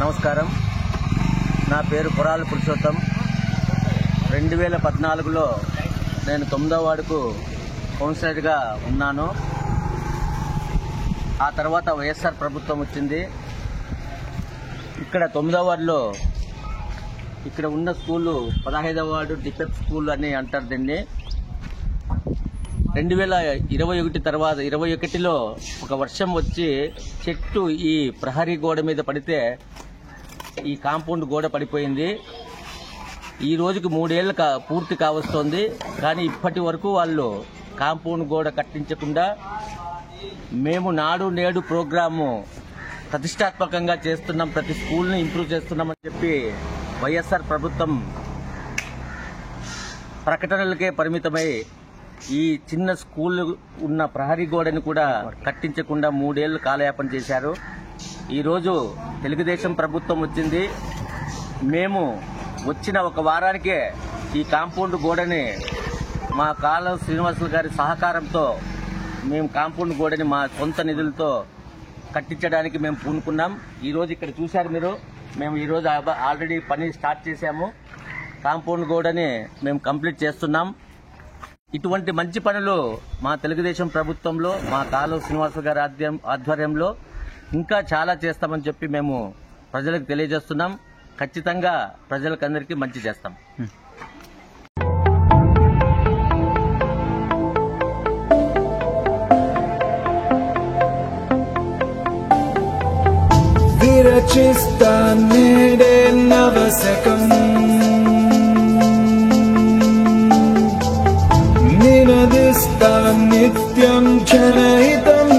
నమస్కారం. నా పేరు కొరాల పురుషోత్తం. 2014లో నేను 9వ వార్డుకు కౌన్సిలర్గా ఉన్నాను. ఆ తర్వాత వైఎస్ఆర్ ప్రభుత్వం వచ్చింది. ఇక్కడ 9వ వార్డులో ఇక్కడ ఉన్న స్కూలు 15వ వార్డు డిపెప్ స్కూల్ అని అంటారు దీన్ని. 2021 తర్వాత 21లో ఒక వర్షం వచ్చి చెట్టు ఈ ప్రహరీ గోడ మీద పడితే ఈ కాంపౌండ్ గోడ పడిపోయింది. ఈ రోజుకి 3 ఏళ్లు పూర్తి కావస్తోంది. కానీ ఇప్పటి వరకు వాళ్ళు కాంపౌండ్ గోడ కట్టించకుండా మేము నాడు నేడు ప్రోగ్రాము ప్రతిష్టాత్మకంగా చేస్తున్నాం, ప్రతి స్కూల్ని ఇంప్రూవ్ చేస్తున్నామని చెప్పి వైఎస్ఆర్ ప్రభుత్వం ప్రకటనలకే పరిమితమై ఈ చిన్న స్కూల్ ఉన్న ప్రహరీ గోడని కూడా కట్టించకుండా 3 ఏళ్లు కాలయాపన చేశారు. ఈరోజు తెలుగుదేశం ప్రభుత్వం వచ్చింది. మేము వచ్చిన ఒక వారానికే ఈ కాంపౌండ్ గోడని మా కాలం శ్రీనివాసులు గారి సహకారంతో మేము కాంపౌండ్ గోడని మా సొంత నిధులతో కట్టించడానికి మేము పూనుకున్నాం. ఈరోజు ఇక్కడ చూశారు మీరు, మేము ఈరోజు ఆల్రెడీ పని స్టార్ట్ చేశాము. కాంపౌండ్ గోడని మేము కంప్లీట్ చేస్తున్నాం. ఇటువంటి మంచి పనులు మా తెలుగుదేశం ప్రభుత్వంలో మా కాలువ శ్రీనివాస గారి ఆధ్వర్యంలో ఇంకా చాలా చేస్తామని చెప్పి మేము ప్రజలకు తెలియజేస్తున్నాం. ఖచ్చితంగా ప్రజలకందరికీ మంచి చేస్తాం. విరచిస్తా నేడే నవశకం, నినదిస్తా నిత్యం జనహితం.